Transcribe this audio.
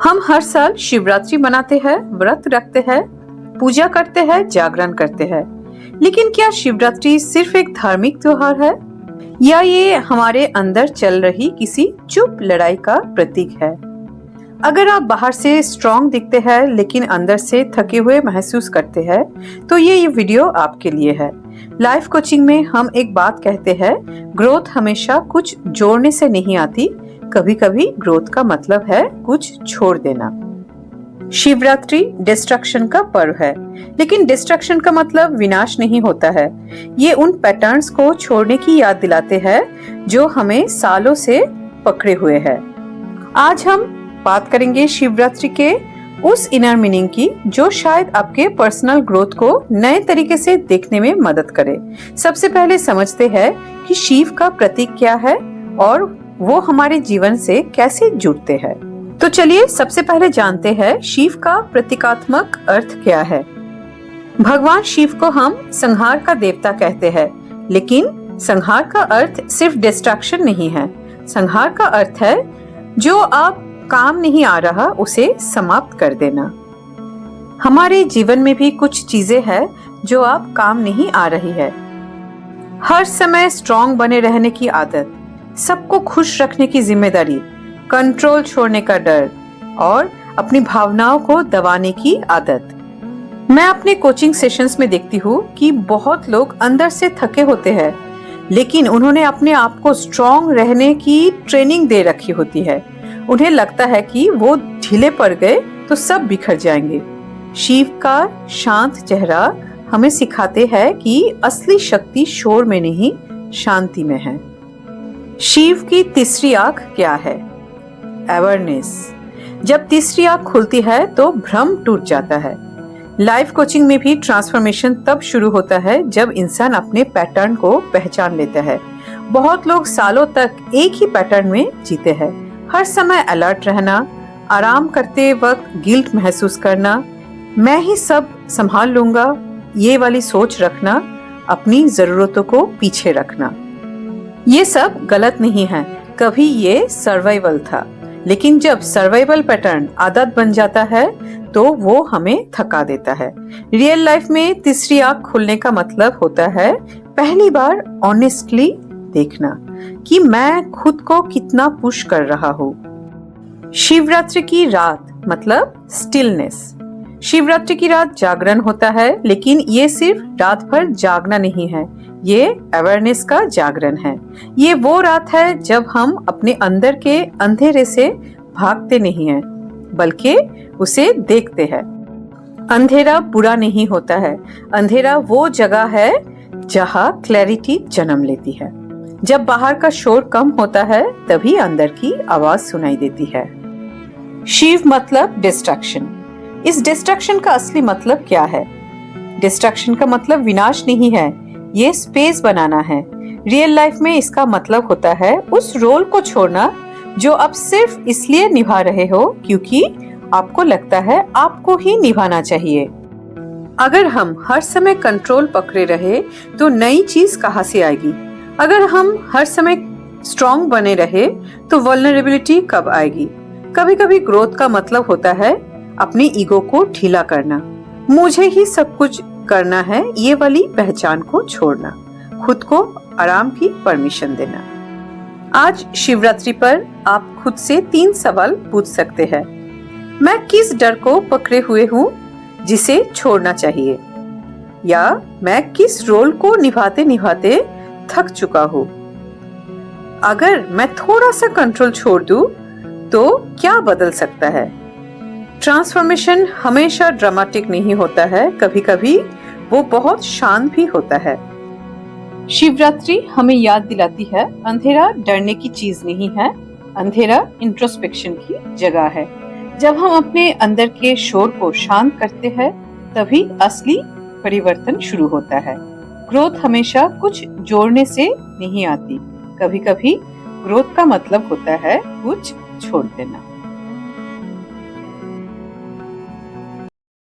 हम हर साल शिवरात्रि मनाते हैं, व्रत रखते हैं, पूजा करते हैं, जागरण करते हैं। लेकिन क्या शिवरात्रि सिर्फ एक धार्मिक त्योहार है या ये हमारे अंदर चल रही किसी चुप लड़ाई का प्रतीक है? अगर आप बाहर से स्ट्रॉन्ग दिखते हैं लेकिन अंदर से थके हुए महसूस करते हैं तो ये वीडियो आपके लिए है। लाइफ कोचिंग में हम एक बात कहते हैं, ग्रोथ हमेशा कुछ जोड़ने से नहीं आती, कभी कभी ग्रोथ का मतलब है कुछ छोड़ देना। शिवरात्रि डिस्ट्रक्शन का पर्व है, लेकिन डिस्ट्रक्शन का मतलब विनाश नहीं होता है। ये उन पैटर्न्स को छोड़ने की याद दिलाते हैं जो हमें सालों से पकड़े हुए हैं। आज हम बात करेंगे शिवरात्रि के उस इनर मीनिंग की जो शायद आपके पर्सनल ग्रोथ को नए तरीके से देखने में मदद करे। सबसे पहले समझते हैं कि शिव का प्रतीक क्या है और वो हमारे जीवन से कैसे जुड़ते हैं। तो चलिए सबसे पहले जानते हैं शिव का प्रतीकात्मक अर्थ क्या है। भगवान शिव को हम संहार का देवता कहते हैं, लेकिन संहार का अर्थ सिर्फ डिस्ट्रैक्शन नहीं है। संहार का अर्थ है जो आप काम नहीं आ रहा उसे समाप्त कर देना। हमारे जीवन में भी कुछ चीजें हैं जो आप काम नहीं आ रही है। हर समय स्ट्रॉन्ग बने रहने की आदत, सबको खुश रखने की जिम्मेदारी, कंट्रोल छोड़ने का डर और अपनी भावनाओं को दबाने की आदत। मैं अपने कोचिंग सेशंस में देखती हूँ कि बहुत लोग अंदर से थके होते हैं, लेकिन उन्होंने अपने आप को स्ट्रॉन्ग रहने की ट्रेनिंग दे रखी होती है। उन्हें लगता है कि वो ढीले पड़ गए तो सब बिखर जाएंगे। शिव का शांत चेहरा हमें सिखाते हैं कि असली शक्ति शोर में नहीं, शांति में है। शिव की तीसरी आंख क्या है? अवेयरनेस। जब तीसरी आंख खुलती है तो भ्रम टूट जाता है। लाइफ कोचिंग में भी ट्रांसफॉर्मेशन तब शुरू होता है जब इंसान अपने पैटर्न को पहचान लेता है। बहुत लोग सालों तक एक ही पैटर्न में जीते हैं। हर समय अलर्ट रहना, आराम करते वक्त गिल्ट महसूस करना, मैं ही सब संभाल लूंगा, ये वाली सोच रखना, अपनी जरूरतों को पीछे रखना। ये सब गलत नहीं है, कभी ये सर्वाइवल था। लेकिन जब सर्वाइवल पैटर्न आदत बन जाता है तो वो हमें थका देता है। रियल लाइफ में तीसरी आंख खुलने का मतलब होता है पहली बार ऑनेस्टली देखना कि मैं खुद को कितना पुश कर रहा हूँ। शिवरात्रि की रात मतलब स्टिलनेस। शिवरात्रि की रात जागरण होता है, लेकिन ये सिर्फ रात भर जागना नहीं है, ये अवेयरनेस का जागरण है। ये वो रात है जब हम अपने अंदर के अंधेरे से भागते नहीं हैं, बल्कि उसे देखते हैं। अंधेरा बुरा नहीं होता है, अंधेरा वो जगह है जहाँ क्लैरिटी जन्म लेती है। जब बाहर का शोर कम होता है तभी अंदर की आवाज सुनाई देती है। शिव मतलब डिस्ट्रैक्शन। इस डिस्ट्रैक्शन का असली मतलब क्या है? डिस्ट्रैक्शन का मतलब विनाश नहीं है, ये स्पेस बनाना है। रियल लाइफ में इसका मतलब होता है उस रोल को छोड़ना जो आप सिर्फ इसलिए निभा रहे हो क्योंकि आपको लगता है आपको ही निभाना चाहिए। अगर हम हर समय कंट्रोल पकड़े रहे तो नई चीज कहाँ से आएगी? अगर हम हर समय स्ट्रॉन्ग बने रहे तो वल्नरेबिलिटी कब आएगी? कभी कभी ग्रोथ का मतलब होता है अपनी ईगो को ढीला करना, मुझे ही सब कुछ करना है, ये वाली पहचान को छोड़ना, खुद को आराम की परमिशन देना। आज शिवरात्रि पर आप खुद से 3 सवाल पूछ सकते हैं। मैं किस डर को पकड़े हुए हूँ जिसे छोड़ना चाहिए? या मैं किस रोल को निभाते निभाते थक चुका हूँ? अगर मैं थोड़ा सा कंट्रोल छोड़ दूं तो क्या बदल सकता है? ट्रांसफॉर्मेशन हमेशा ड्रामेटिक नहीं होता है, कभी कभी वो बहुत शांत भी होता है। शिवरात्रि हमें याद दिलाती है अंधेरा डरने की चीज नहीं है, अंधेरा इंट्रोस्पेक्शन की जगह है। जब हम अपने अंदर के शोर को शांत करते हैं तभी असली परिवर्तन शुरू होता है। ग्रोथ हमेशा कुछ जोड़ने से नहीं आती, कभी कभी ग्रोथ का मतलब होता है कुछ छोड़ देना।